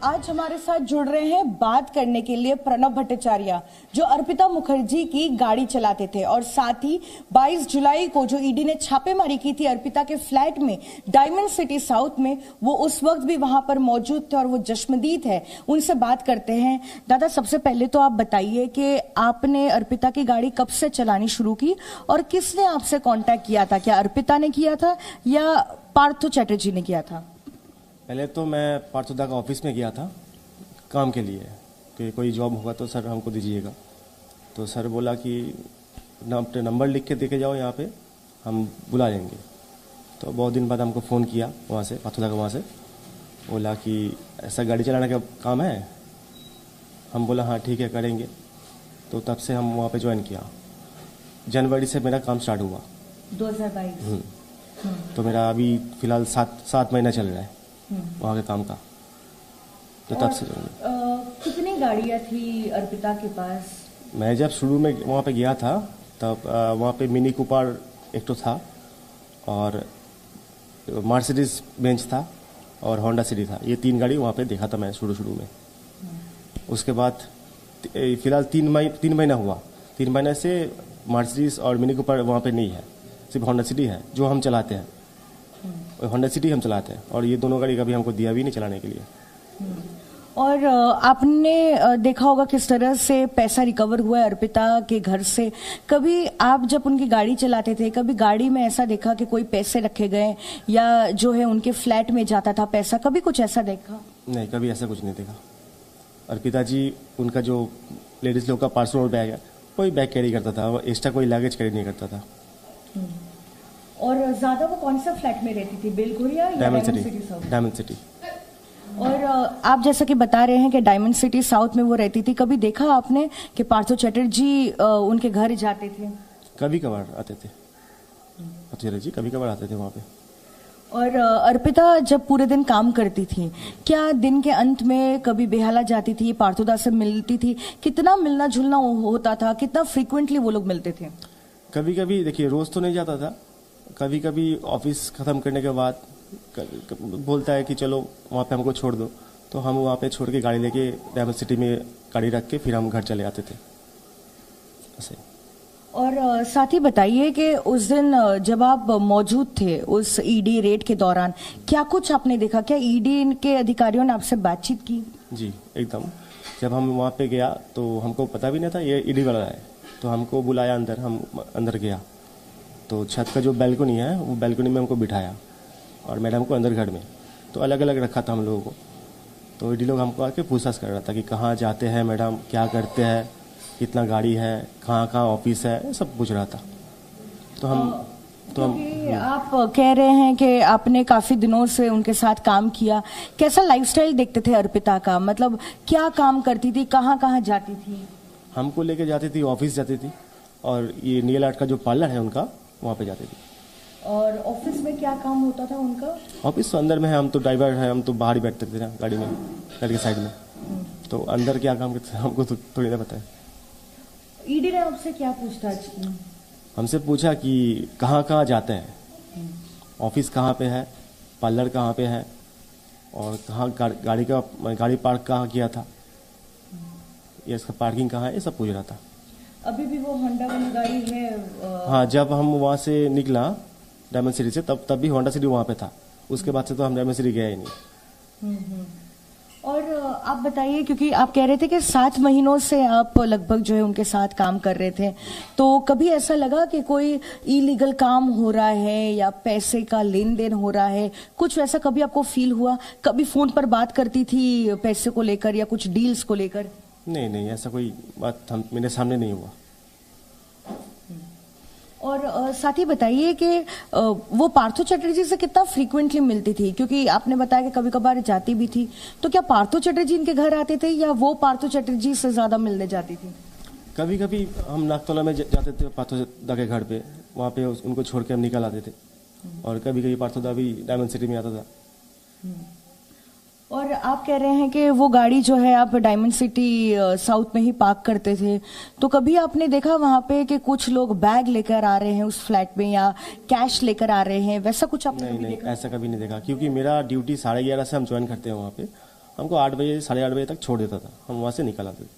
आज हमारे साथ जुड़ रहे हैं बात करने के लिए प्रणव भट्टाचार्य, जो अर्पिता मुखर्जी की गाड़ी चलाते थे, और साथ ही 22 जुलाई को जो ईडी ने छापेमारी की थी अर्पिता के फ्लैट में डायमंड सिटी साउथ में, वो उस वक्त भी वहां पर मौजूद थे और वो जश्मदीद है। उनसे बात करते हैं। दादा, सबसे पहले तो आप बताइए कि आपने अर्पिता की गाड़ी कब से चलानी शुरू की और किसने आपसे कांटेक्ट किया था? क्या अर्पिता ने किया था या पार्थो चैटर्जी ने किया था? पहले तो मैं पार्थोदा का ऑफिस में गया था काम के लिए कि कोई जॉब होगा तो सर हमको दीजिएगा। तो सर बोला कि अपने नंबर लिख के देके जाओ, यहाँ पे हम बुला लेंगे। तो बहुत दिन बाद हमको फ़ोन किया वहाँ से, पार्थोदा का वहाँ से, बोला कि ऐसा गाड़ी चलाने का काम है। हम बोला हाँ ठीक है करेंगे। तो तब से हम वहाँ पे ज्वाइन किया। जनवरी से मेरा काम स्टार्ट हुआ 2022। तो मेरा अभी फ़िलहाल 7 महीना चल रहा है वहाँ के काम का। तो तब से कितनी गाड़ियाँ थी अर्पिता के पास? मैं जब शुरू में वहाँ पे गया था तब वहाँ पे मिनी कूपर एक तो था, और मर्सिडीज बेंच था, और होंडा सिटी था। ये 3 गाड़ी वहाँ पे देखा था मैं शुरू में। उसके बाद फिलहाल 3 महीना हुआ। 3 महीने से मर्सिडीज और मिनी कूपर वहाँ पे नहीं है, सिर्फ होंडा सिटी है जो हम चलाते हैं। होंडा सिटी हम चलाते हैं, और ये दोनों गाड़ी कभी हमको दिया भी नहीं चलाने के लिए। और आपने देखा होगा किस तरह से पैसा रिकवर हुआ है अर्पिता के घर से। कभी आप जब उनकी गाड़ी चलाते थे, कभी गाड़ी में ऐसा देखा कि कोई पैसे रखे गए या जो है उनके फ्लैट में जाता था पैसा, कभी कुछ ऐसा देखा? नहीं, कभी ऐसा कुछ नहीं देखा। अर्पिता जी, उनका जो लेडीज लोग का पर्सनल बैग है कोई बैग कैरी करता था, एक्स्ट्रा कोई लगेज कैरी नहीं करता था। और ज्यादा वो कौन सा फ्लैट में रहती थी, बेलघोरिया या diamond city south? Diamond city. और आप जैसा कि बता रहे हैं कि डायमंड सिटी साउथ में वो रहती थी, कभी देखा आपने कि पार्थो चैटर्जी उनके घर जाते थे? कभी कभार आते थे, पार्थो चैटर्जी कभी कभार आते थे वहाँ पे। और अर्पिता जब पूरे दिन काम करती थी, क्या दिन के अंत में कभी बेहाला जाती थी, पार्थोदा से मिलती थी? कितना मिलना जुलना होता था, कितना फ्रीक्वेंटली वो लोग मिलते थे? कभी कभी, देखिए रोज तो नहीं जाता था, कभी कभी ऑफिस ख़त्म करने के बाद बोलता है कि चलो वहाँ पे हमको छोड़ दो, तो हम वहाँ पे छोड़ के गाड़ी लेके डायमंड सिटी में गाड़ी रख के फिर हम घर चले आते थे ऐसे। और साथ ही बताइए कि उस दिन जब आप मौजूद थे उस ईडी रेड के दौरान, क्या कुछ आपने देखा? क्या ईडी के अधिकारियों ने आपसे बातचीत की? जी एकदम। जब हम वहाँ पे गया तो हमको पता भी नहीं था ये ईडी वाला है, तो हमको बुलाया अंदर, हम अंदर गया तो छत का जो बैल्कनी है वो बैल्कनी में हमको बिठाया, और मैडम को अंदर घर में, तो अलग अलग रखा था हम लोगों को। तो ईडी लोग हमको आके पूछताछ कर रहा था कि कहाँ जाते हैं मैडम, क्या करते हैं, कितना गाड़ी है, कहाँ कहाँ ऑफिस है, सब पूछ रहा था। तो हम आप कह रहे हैं कि आपने काफी दिनों से उनके साथ काम किया, कैसा लाइफस्टाइल देखते थे अर्पिता का? मतलब क्या काम करती थी, कहाँ कहाँ जाती थी? हमको लेके जाती थी, ऑफिस जाती थी, और ये नेल आर्ट का जो पार्लर है उनका, वहाँ पे जाती थी। और ऑफिस में क्या काम होता था उनका? ऑफिस तो अंदर में है, हम तो ड्राइवर है, हम तो बाहर ही बैठते थे ना गाड़ी में, गाड़ी के साइड में। तो अंदर क्या काम करते थे हमको तो थोड़ी ना पता है। ईडी ने आपसे क्या पूछताछ की? हमसे पूछा कि कहाँ कहाँ जाते हैं, ऑफिस कहाँ पे है, पार्लर कहाँ पे है, और कहाँ गाड़ी पार्क कहाँ किया था, ये इसका पार्किंग कहाँ है, ये सब पूछ रहा था। अभी भी वो होंडा वाली गाड़ी है? हाँ, जब हम वहाँ से निकला डायमंड सिटी से तब भी होंडा सिटी वहाँ पे था। उसके बाद से तो हम डायमंड सिटी गए ही नहीं। और आप बताइए, क्योंकि आप कह रहे थे कि 7 महीनों से आप लगभग जो है उनके साथ काम कर रहे थे, तो कभी ऐसा लगा कि कोई इलीगल काम हो रहा है या पैसे का लेन देन हो रहा है, कुछ वैसा कभी आपको फील हुआ? कभी फोन पर बात करती थी पैसे को लेकर या कुछ डील्स को लेकर? नहीं, ऐसा कोई बात मेरे सामने नहीं हुआ। और साथ ही बताइए कि वो पार्थो चैटर्जी से कितना फ्रीक्वेंटली मिलती थी? क्योंकि आपने बताया कि कभी कभार जाती भी थी, तो क्या पार्थो चैटर्जी इनके घर आते थे या वो पार्थो चैटर्जी से ज्यादा मिलने जाती थी? कभी कभी हम नागतौला में जाते थे पार्थोदा के घर पे, वहाँ पे उनको छोड़ के हम निकल आते थे, और कभी कभी पार्थोदा भी डायमंड सिटी में आता था। और आप कह रहे हैं कि वो गाड़ी जो है आप डायमंड सिटी साउथ में ही पार्क करते थे, तो कभी आपने देखा वहां पे कि कुछ लोग बैग लेकर आ रहे हैं उस फ्लैट में या कैश लेकर आ रहे हैं, वैसा कुछ आपने नहीं, ऐसा कभी नहीं देखा, क्योंकि मेरा ड्यूटी 11:30 से हम ज्वाइन करते हैं वहाँ पे, हमको 8 बजे 8:30 बजे तक छोड़ देता था, हम वहाँ से निकल आते थे।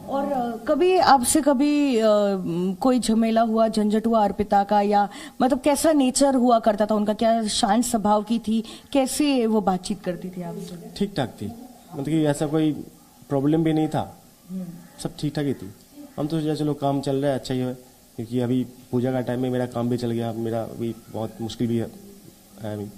और कभी आपसे कोई झमेला हुआ, झंझट हुआ अर्पिता का, या मतलब कैसा नेचर हुआ करता था उनका, क्या शांत स्वभाव की थी, कैसे वो बातचीत करती थी आपसे? ठीक ठाक थी, मतलब कि ऐसा कोई प्रॉब्लम भी नहीं था, सब ठीक ठाक ही थी। हम तो सोचा चलो काम चल रहा है, अच्छा ही है, क्योंकि अभी पूजा का टाइम में मेरा काम भी चल गया, मेरा अभी बहुत मुश्किल भी है अभी।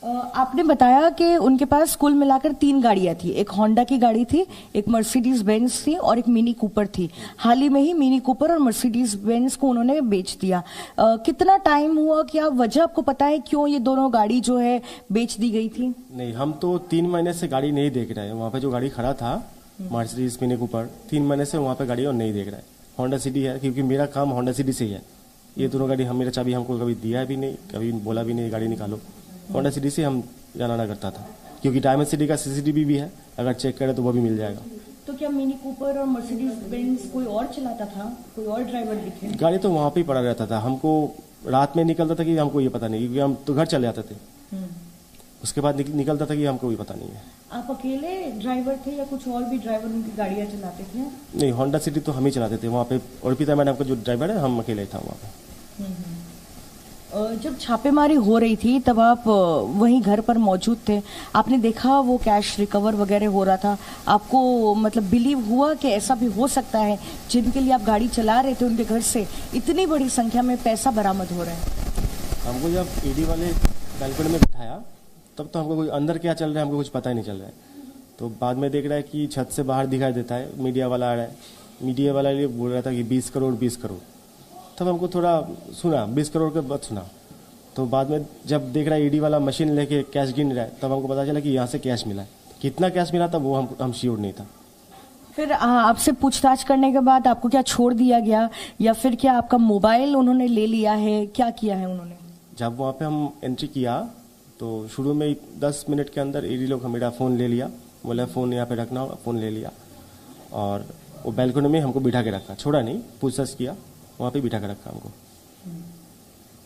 आपने बताया कि उनके पास कुल मिलाकर 3 गाड़ियां थी, एक होंडा की गाड़ी थी, एक मर्सिडीज बेंज थी और एक मिनी कूपर थी। हाल ही में ही मिनी कूपर और मर्सिडीज बेंज को उन्होंने बेच दिया। कितना टाइम हुआ, क्या वजह आपको पता है क्यों ये दोनों गाड़ी जो है बेच दी गई थी? नहीं, हम तो 3 महीने से गाड़ी नहीं देख रहे हैं। वहाँ पे जो गाड़ी खड़ा था मर्सिडीज मिनी कूपर, 3 महीने से वहाँ पे गाड़ी और नहीं देख रहा है। होंडा सिटी है, क्योंकि मेरा काम होंडा सिटी से ही है। ये दोनों गाड़ी मेरा चाबी हमको कभी दिया भी नहीं, कभी बोला भी नहीं गाड़ी निकालो। होंडा सिटी से हम जाना ना करता था, क्योंकि डायमंड सिटी का CCTV भी है, अगर चेक करें तो वो भी मिल जाएगा। तो क्या मिनी कूपर और मर्सिडीज बेंज कोई और चलाता था, कोई और ड्राइवर दिखे? गाड़ी तो वहाँ पे ही पड़ा रहता था, हमको रात में निकलता था कि हमको ये पता नहीं, क्योंकि हम तो घर चले जाते थे। उसके बाद निकलता था कि हमको भी पता नहीं है। आप अकेले ड्राइवर थे या कुछ और भी ड्राइवर उनकी गाड़ियाँ चलाते थे? नहीं, होंडा सिटी तो हम ही चलाते थे। वहाँ पे अर्पिता मैडम का जो ड्राइवर है, हम अकेले था वहाँ पे। जब छापेमारी हो रही थी तब आप वहीं घर पर मौजूद थे, आपने देखा वो कैश रिकवर वगैरह हो रहा था, आपको मतलब बिलीव हुआ कि ऐसा भी हो सकता है जिनके लिए आप गाड़ी चला रहे थे उनके घर से इतनी बड़ी संख्या में पैसा बरामद हो रहा है? हमको जब ईडी वाले बैल्कनी में बिठाया तब तो हमको कोई अंदर क्या चल रहा है हमको कुछ पता ही नहीं चल रहा है। तो बाद में देख रहा है कि छत से बाहर दिखाई देता है, मीडिया वाला आ रहा है, मीडिया वाला ये बोल रहा था कि 20 करोड़ 20 करोड़। तब हमको थोड़ा सुना 20 करोड़ के बाद सुना, तो बाद में जब देख रहा है ईडी वाला मशीन लेके कैश गिन रहा है, तब हमको पता चला कि यहाँ से कैश मिला है। कितना कैश मिला था वो हम श्योर नहीं था। फिर आपसे पूछताछ करने के बाद आपको क्या छोड़ दिया गया, या फिर क्या आपका मोबाइल उन्होंने ले लिया है, क्या किया है उन्होंने? जब वहाँ पे हम एंट्री किया तो शुरू में 10 मिनट के अंदर ईडी लोग मेरा फ़ोन ले लिया, बोला फ़ोन यहाँ पे रखना, फ़ोन ले लिया और वो बैल्कनी में हमको बिठा के रखा, छोड़ा नहीं, पूछताछ किया, वहाँ पे बिठा के रखा हमको।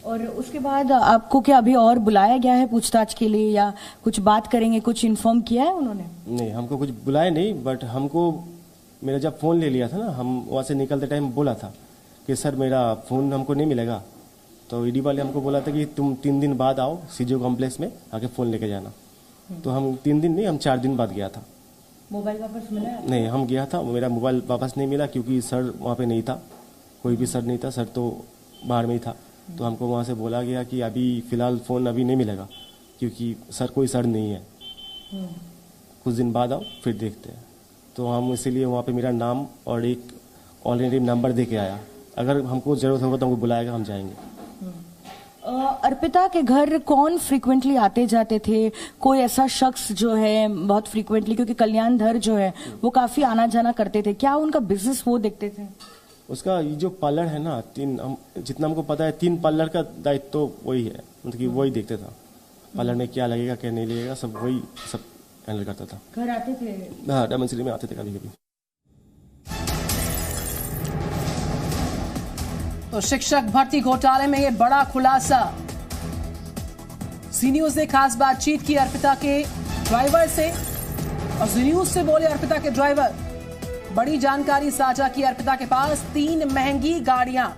और उसके बाद आपको क्या अभी और बुलाया गया है पूछताछ के लिए, या कुछ बात करेंगे, कुछ इन्फॉर्म किया है उन्होंने? नहीं, हमको कुछ बुलाया नहीं, बट हमको मेरा जब फ़ोन ले लिया था ना, हम वहाँ से निकलते टाइम बोला था कि सर मेरा फ़ोन हमको नहीं मिलेगा। तो ईडी वाले हमको बोला था कि तुम 3 दिन बाद आओ सीजीओ कॉम्प्लेक्स में, आके फ़ोन लेके जाना। तो हम 3 दिन नहीं, हम 4 दिन बाद गया था। मोबाइल वापस मिला? नहीं, हम गया था, मेरा मोबाइल वापस नहीं मिला, क्योंकि सर वहाँ पे नहीं था, कोई भी सर नहीं था, सर तो बाहर में ही था। तो हमको वहाँ से बोला गया कि अभी फ़िलहाल फ़ोन अभी नहीं मिलेगा, क्योंकि सर कोई सर नहीं है, कुछ दिन बाद आओ फिर देखते हैं। तो हम इसीलिए वहाँ पे मेरा नाम और एक ऑलरेडी नंबर दे के आया, अगर हमको ज़रूरत होगा तो हमको बुलाएगा, हम जाएंगे। अर्पिता के घर कौन फ्रीक्वेंटली आते जाते थे? कोई ऐसा शख्स जो है बहुत फ्रीक्वेंटली, क्योंकि कल्याण धर जो है वो काफ़ी आना जाना करते थे, क्या उनका बिजनेस वो देखते थे? उसका ये जो पार्लर है ना, जितना हमको पता है 3 पार्लर का दायित्व तो वही है, मतलब कि वही देखते था, पार्लर में क्या लगेगा क्या नहीं लगेगा, सब वही सब हैंडल करता था। घर आते थे? हाँ, डायमंड सिटी में आते थे कभी कभी। तो शिक्षक भर्ती घोटाले में ये बड़ा खुलासा। सी न्यूज ने खास बातचीत की अर्पिता के ड्राइवर से, और सी न्यूज से बोले अर्पिता के ड्राइवर, बड़ी जानकारी साझा की अर्पिता के पास 3 महंगी गाड़ियां